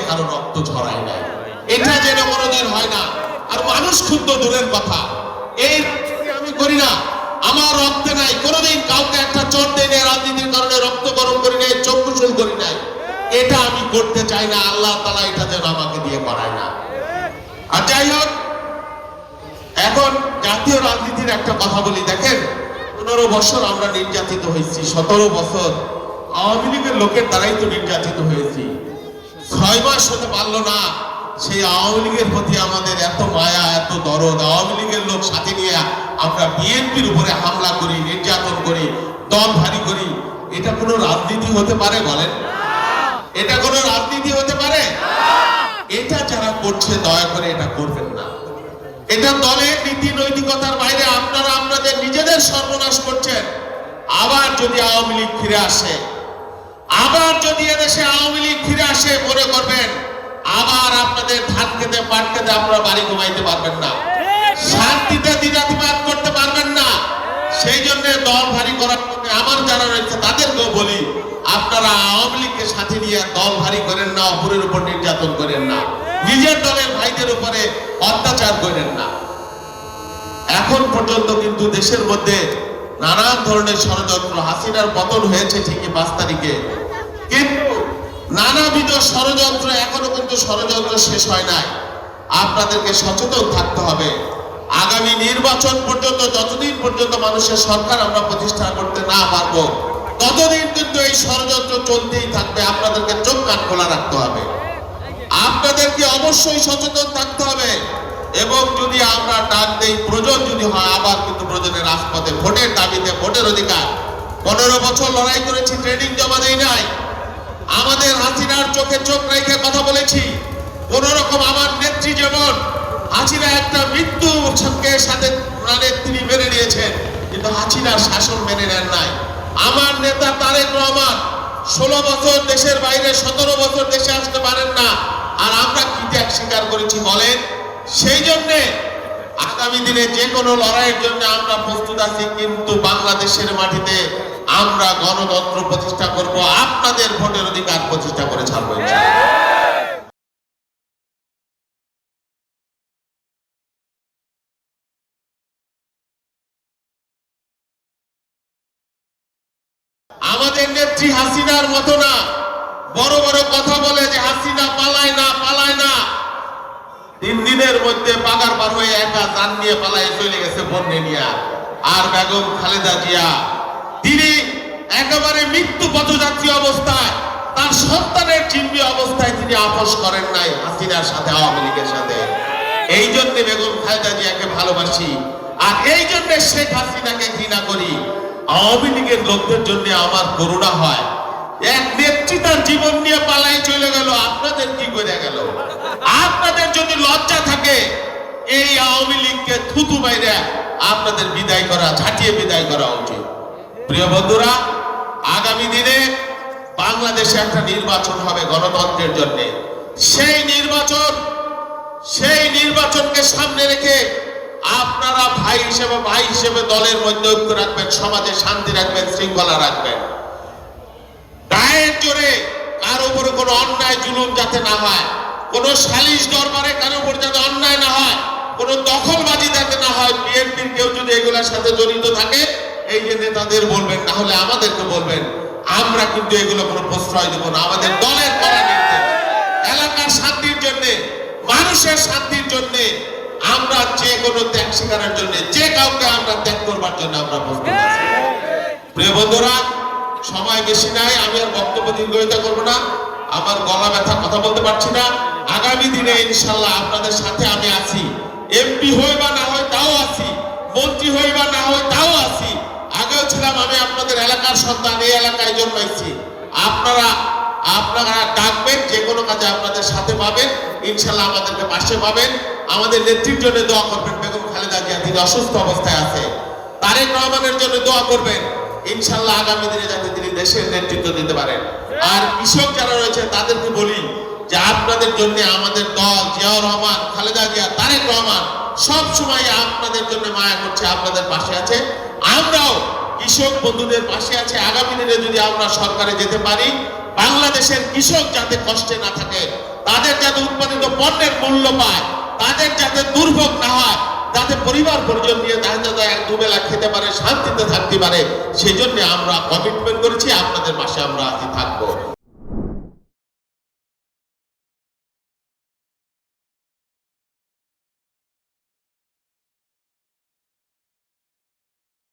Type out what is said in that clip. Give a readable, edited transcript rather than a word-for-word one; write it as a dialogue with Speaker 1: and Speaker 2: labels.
Speaker 1: কারো রক্ত ঝরায় নাই, এটা যেন কোনোদিন হয় না। আর মানুষ ক্ষুদ্র দূরের কথা, এই আমি করি না, আমার রক্তে নাই, কোনোদিন কাউকে একটা চোট দেয় না, রাজনীতির কারণে রক্ত গরম করি নাই, চোখ কুচল করি নাই, এটা আমি করতে চাই না। আল্লাহ তাআলা এটা যেন আমাকে দিয়ে করায় না। আর যাই হোক, এখন জাতীয় রাজনীতির একটা কথা বলি। দেখেন, 15 বছর আমরা নির্যাতিত হয়েছি, 17 বছর আওয়ামী লীগের লোকের দ্বারাই তো নির্যাতিত হয়েছি। 6 মাস হতে পারলো না সেই আওয়ামী লীগের প্রতি আমাদের এত মায়া, এত দরদ। আওয়ামী লীগের লোক সাথে নিয়ে আমরা বিএনপির উপরে হামলা করি, নির্যাতন করি, দল ভারী করি। এটা কোনো রাজনীতি হতে পারে বলেন? এটা কোনো রাজনীতি হতে পারে? এটা যারা করছে দয়া করে এটা করবেন না। এটা দলের নীতি নৈতিকতার বাইরে। আপনারা আপনাদের নিজেদের সর্বনাশ করছেন। আবার যদি আওয়ামী লীগ ফিরে আসে, আবার যদি এদেশে আওয়ামী লীগ ফিরে আসে, মনে করবেন আবার আপনাদের ধান খেতে পাট খেতে আপনারা বাড়ি ঘুমাইতে পারবেন না, শান্তিতে দিনাতিপাত করতে পারবেন না। সেই জন্য দল ভারী করার জন্য আমার যারা রয়েছে তাদেরকেও বলি, আপনারা আওয়ামী লীগকে সাথে নিয়ে দল ভারী করেন না, অপরের উপর নির্যাতন করেন না, নিজের দলের ভাইদের উপরে অত্যাচার করেন না। এখন পর্যন্ত কিন্তু দেশের মধ্যে নানান ধরনের ষড়যন্ত্র, হাসিনার পতন হয়েছে ঠিকই 5 তারিখে, কিন্তু নানাবিধ ষড়যন্ত্র, এখনো কিন্তু ষড়যন্ত্র শেষ হয় নাই। আপনাদেরকে সচেতন থাকতে হবে। আগামী নির্বাচন পর্যন্ত, যতদিন পর্যন্ত মানুষের সরকার আমরা প্রতিষ্ঠা করতে না পারবো, ততদিন কিন্তু এই ষড়যন্ত্র চলতেই থাকবে। আপনাদেরকে চোখ কান খোলা রাখতে হবে, আপনাদেরকে অবশ্যই সচেতন থাকতে হবে। এবং যদি আমরা ডাক দেই, প্রয়োজন যদি হয়, আবার কিন্তু প্রয়োজনে রাজপথে ভোটের দাবিতে, ভোটের অধিকার। 15 বছর লড়াই করেছি, ট্রেনিং জমা দেই নাই। আমাদের হাসিনার চোখে চোখ রেখে কথা বলেছি। কোন রকম আমার নেত্রী যেমন হাসিনা একটা মৃত্যুকে সাথে তিনি মেনে নিয়েছেন, কিন্তু হাসিনার শাসন মেনে নেন নাই। আমার নেতা তারেক রহমান 16 বছর দেশের বাইরে, 17 বছর দেশে আসতে পারেন না। আর আমরা কি ত্যাগ স্বীকার করেছি বলেন? সেই জন্য আগামী দিনে যে কোনো লড়াইয়ের জন্য আমরা প্রস্তুত আছি, কিন্তু বাংলাদেশের মাটিতে আমরা গণতন্ত্র প্রতিষ্ঠা করব, আপনাদের ভোটের অধিকার প্রতিষ্ঠা করে ছাড়বো। আমাদের নেত্রী হাসিনার মতো না, বড় বড় কথা বলে যে হাসিনা পালায় না, পালায় না। 3 দিনের মধ্যে পাগার পার হয়ে একা জান নিয়ে পালায় চলে গেছে বন্যে নিয়ে। আর বেগম খালেদা জিয়া, তিনি একেবারে মৃত্যু পথযাত্রী অবস্থায়, তার সন্তানের চিহ্নি অবস্থায় তিনি আপোষ করেন নাই হাসিনার সাথে, আওয়ামী লীগের সাথে। এই জন্য বেগম খালেদা জিয়াকে ভালোবাসি, আর এই জন্য শেখ হাসিনাকে ঘৃণা করি। আওয়ামী লীগের লোকদের জন্য আমার করুণা হয়। এক নেত্রী তার জীবন নিয়ে পালাই চলে গেল, আপনাদের কি করে গেল? আপনাদের যদি লজ্জা থাকে, এই আওয়ামী লীগকে থুতু বাইরে আপনাদের বিদায় করা, ঝাঁটিয়ে বিদায় করা উচিত। প্রিয় বন্ধুরা, আগামী দিনে বাংলাদেশে একটা নির্বাচন হবে গণতন্ত্রের জন্য। সেই নির্বাচনকে সামনে রেখে আপনারা ভাই হিসেবে দলের মধ্যে ঐক্য রাখবেন, সমাজে শান্তি রাখবেন, শৃঙ্খলা রাখবেন। গায়ের জোরে কারো উপরে কোনো অন্যায় জুলুম যাতে না হয়, কোনো সালিশ দরবারে কারো উপর যাতে অন্যায় না হয়, কোনো দখলবাজি যাতে না হয়। বিএনপির কেউ যদি এগুলোর সাথে জড়িত থাকে, এই যে নেতাদের বলবেন, না হলে আমাদেরকে বলবেন। আমরা কিন্তু এগুলো কোনো প্রশ্রয় দেব না। আমাদের দলের করা নির্দেশ, এলাকার শান্তির জন্য, মানুষের শান্তির জন্য আমরা যে কোনো ত্যাগ স্বীকারের জন্য, যে কাউকে আমরা ত্যাগ করবার জন্য আমরা প্রস্তুত আছি। প্রিয় বন্ধুরা, সময় বেশি নাই, আমি আর বক্তব্য দীর্ঘায়িত করবো না। আমার গলা ব্যথা, কথা বলতে পারছি না। আগামী দিনে ইনশাল্লাহ আপনাদের সাথে আমি আছি। এমপি হই বা না হয় তাও আছি, মন্ত্রী হই বা না হয় তাও আছি। আগেও ছিলাম, আমি আপনাদের এলাকার সন্তান, এই এলাকায় জন্মাইছি। আপনারা ডাকবেন, যে কোনো কাজে আপনাদের সাথে পাবেন, ইনশাল্লাহ আমাদেরকে পাশে পাবেন। আমাদের নেত্রীর জন্য দোয়া করবেন। বেগম খালেদা জিয়া, তিনি অসুস্থ অবস্থায় আছে। তারেক রহমানের জন্য দোয়া করবেন, ইনশাল্লাহ আগামী দিনে যাতে তিনি দেশের নেতৃত্ব দিতে পারেন। আর কৃষক যারা রয়েছে তাদেরকে বলি যে আপনাদের জন্য আমাদের দল, জিয়াউর রহমান, খালেদা জিয়া, তারেক রহমান সব সময় আপনাদের জন্য মায়া করছে, আপনাদের পাশে আছে। আমরাও কৃষক বন্ধুদের পাশে আছে। আগামী দিনে যদি আমরা সরকারে যেতে পারি, বাংলাদেশের কৃষক যাতে কষ্টে না থাকে, তাদের পণ্যের মূল্য পায়, তাদের যাতে দুর্ভোগ না হয়, যাতে পরিবার পরিজন নিয়ে যাতে এক দুবেলা খেতে পারে, শান্তিতে থাকতে পারে, সেই জন্য আমরা কমিটমেন্ট করেছি আপনাদের পাশে আমরা থাকবো।